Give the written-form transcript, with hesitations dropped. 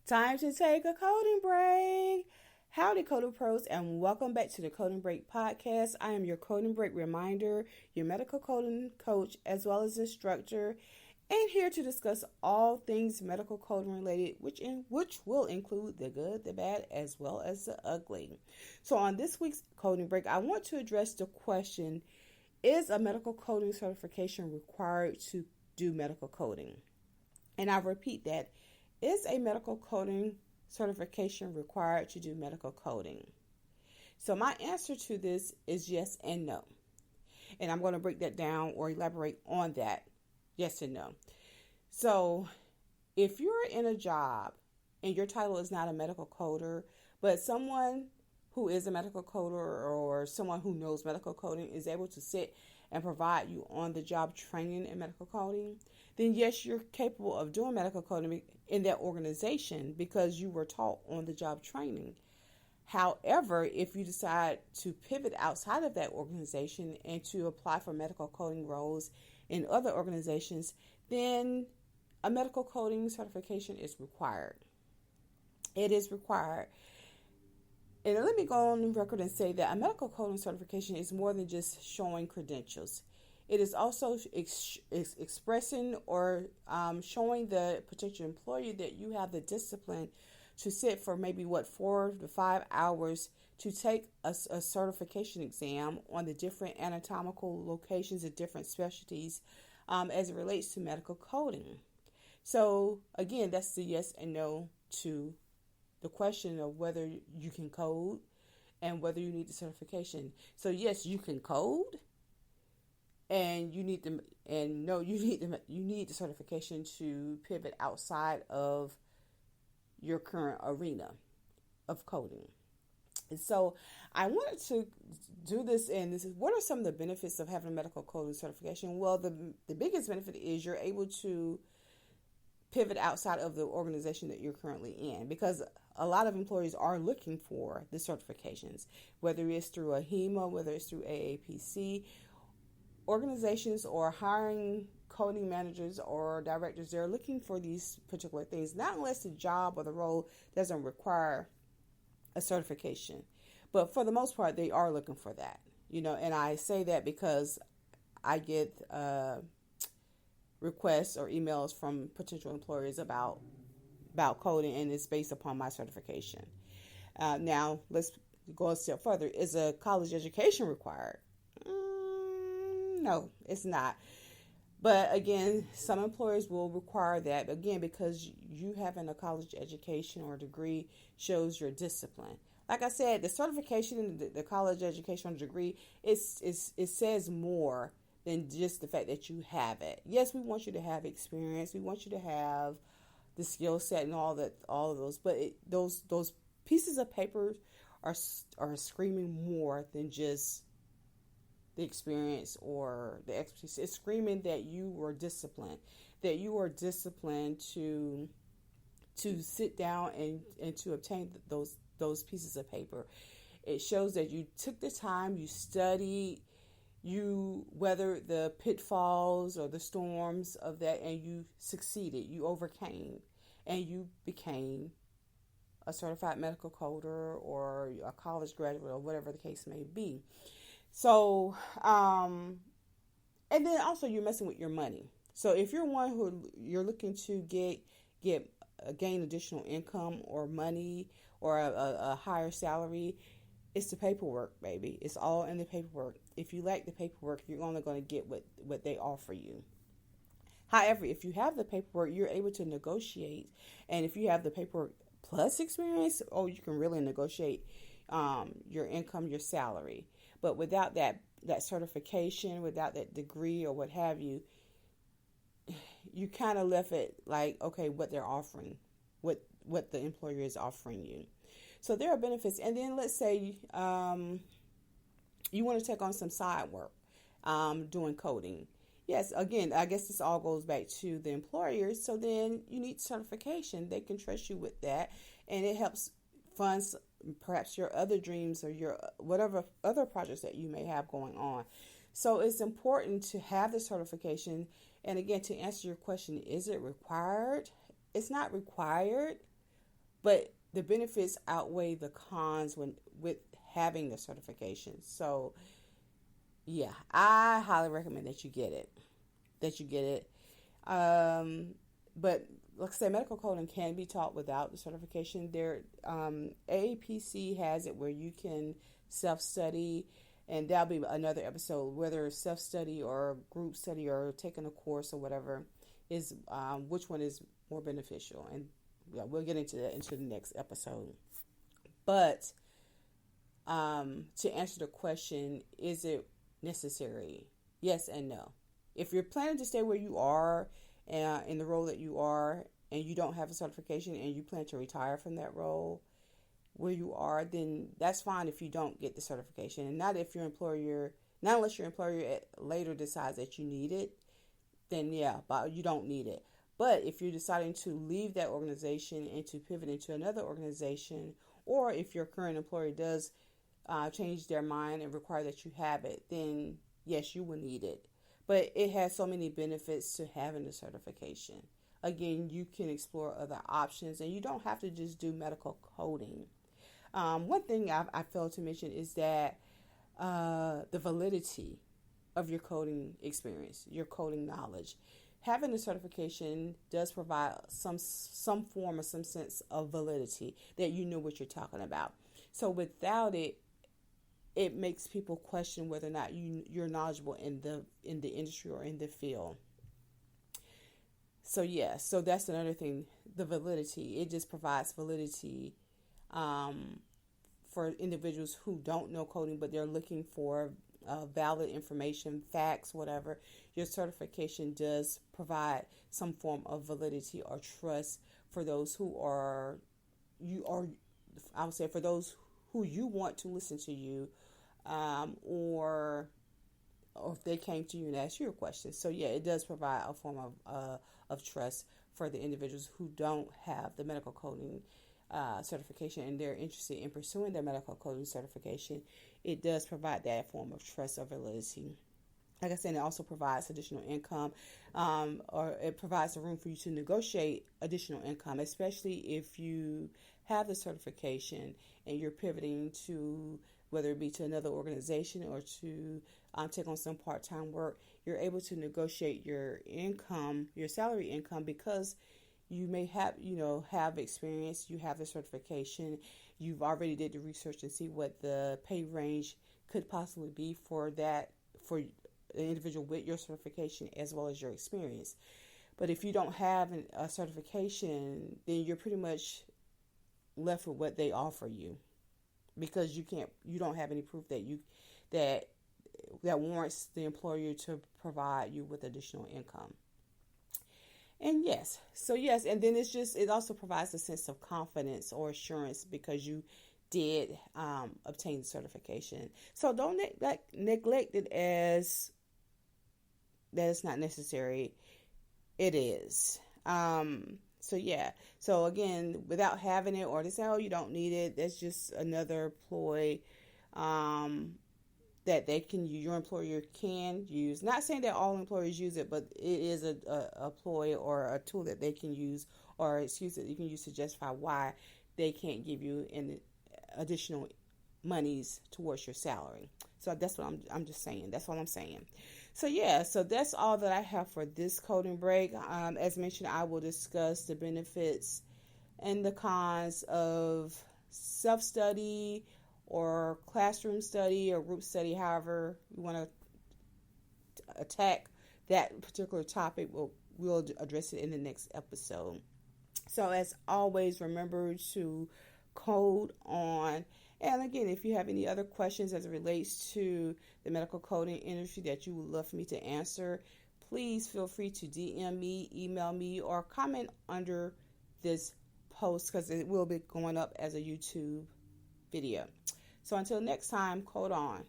Time to take a coding break. Howdy, coding pros, and welcome back to the Coding Break podcast. I am your Coding Break reminder, your medical coding coach, as well as instructor, and here to discuss all things medical coding related, which will include the good, the bad, as well as the ugly. So, on this week's Coding Break, I want to address the question: is a medical coding certification required to do medical coding? And I repeat that. Is a medical coding certification required to do medical coding? So my answer to this is yes and no. And I'm going to break that down or elaborate on that. Yes and no. So if you're in a job and your title is not a medical coder, but someone who is a medical coder or someone who knows medical coding is able to sit and provide you on the job training in medical coding, then yes, you're capable of doing medical coding in that organization because you were taught on the job training. However, if you decide to pivot outside of that organization and to apply for medical coding roles in other organizations, then a medical coding certification is required. It is required. And let me go on record and say that a medical coding certification is more than just showing credentials. It is also expressing or showing the potential employer that you have the discipline to sit for maybe 4 to 5 hours to take a certification exam on the different anatomical locations and different specialties as it relates to medical coding. So again, that's the yes and no to the question of whether you can code and whether you need the certification. So yes, you can code, and you need them, and no, you need the certification to pivot outside of your current arena of coding. And so I wanted to do this, and this is what are some of the benefits of having a medical coding certification? Well, the biggest benefit is you're able to pivot outside of the organization that you're currently in, because a lot of employers are looking for the certifications, whether it's through a HEMA, whether it's through AAPC. Organizations or hiring coding managers or directors, they're looking for these particular things, not unless the job or the role doesn't require a certification. But for the most part, they are looking for that. And I say that because I get requests or emails from potential employers about coding, and it's based upon my certification. Now, let's go a step further. Is a college education required? No, it's not. But again, some employers will require that, again, because you having a college education or degree shows your discipline. Like I said, the certification, the college education or degree, it says more than just the fact that you have it. Yes, we want you to have experience. We want you to have the skill set and all of those. But those pieces of paper are screaming more than just the experience or the expertise. It's screaming that you were disciplined, to sit down and to obtain those pieces of paper. It shows that you took the time, you studied, you weathered the pitfalls or the storms of that, and you succeeded, you overcame, and you became a certified medical coder or a college graduate or whatever the case may be. So, and then also you're messing with your money. So if you're one who you're looking to gain additional income or money or a higher salary, it's the paperwork, baby. It's all in the paperwork. If you lack the paperwork, you're only going to get what they offer you. However, if you have the paperwork, you're able to negotiate. And if you have the paperwork plus experience, you can really negotiate your income, your salary. But without that certification, without that degree or what have you, you kind of left it like, okay, what they're offering, what the employer is offering you. So there are benefits. And then let's say you want to take on some side work, doing coding. Yes, again, I guess this all goes back to the employers. So then you need certification. They can trust you with that, and it helps fund perhaps your other dreams or your whatever other projects that you may have going on. So it's important to have the certification. And again, to answer your question, is it required? It's not required, but the benefits outweigh the cons when with having the certification. So yeah, I highly recommend that you get it. That you get it. But like I said, medical coding can be taught without the certification. AAPC has it where you can self-study, and that'll be another episode, whether it's self-study or group study or taking a course or whatever, is which one is more beneficial. And yeah, we'll get into that into the next episode. But to answer the question, is it necessary? Yes and no. If you're planning to stay where you are in the role that you are, and you don't have a certification and you plan to retire from that role where you are, then that's fine if you don't get the certification. And not unless your employer later decides that you need it, then yeah, but you don't need it. But if you're deciding to leave that organization and to pivot into another organization, or if your current employer does change their mind and require that you have it, then yes, you will need it. But it has so many benefits to having the certification. Again, you can explore other options, and you don't have to just do medical coding. One thing I failed to mention is that the validity of your coding experience, your coding knowledge. Having a certification does provide some form or some sense of validity that you know what you're talking about. So without it, it makes people question whether or not you're knowledgeable in the industry or in the field. So yeah, so that's another thing. The validity, it just provides validity for individuals who don't know coding, but they're looking for valid information, facts, whatever. Your certification does provide some form of validity or trust for those I would say for those who you want to listen to you, or if they came to you and asked you a question. So yeah, it does provide a form of trust for the individuals who don't have the medical coding certification and they're interested in pursuing their medical coding certification. It does provide that form of trust or validity. Like I said, it also provides additional income, or it provides a room for you to negotiate additional income, especially if you have the certification and you're pivoting to, whether it be to another organization or to take on some part-time work. You're able to negotiate your income, your salary income, because you may have experience, you have the certification, you've already did the research and see what the pay range could possibly be for the individual with your certification as well as your experience. But if you don't have a certification, then you're pretty much left with what they offer you, because you don't have any proof that warrants the employer to provide you with additional income. And and then it also provides a sense of confidence or assurance because you did obtain certification. So don't neglect it as that it's not necessary. It is. So again, without having it, or to say, oh, you don't need it, that's just another ploy that your employer can use. Not saying that all employers use it, but it is a ploy or a tool that they can use, or excuse that you can use to justify why they can't give you an additional monies towards your salary. So that's what I'm just saying. That's all I'm saying. So that's all that I have for this coding break. As mentioned, I will discuss the benefits and the cons of self-study or classroom study or group study, however you want to attack that particular topic. We'll address it in the next episode. So as always, remember to code on. And again, if you have any other questions as it relates to the medical coding industry that you would love for me to answer, please feel free to DM me, email me, or comment under this post, because it will be going up as a YouTube video. So until next time, code on.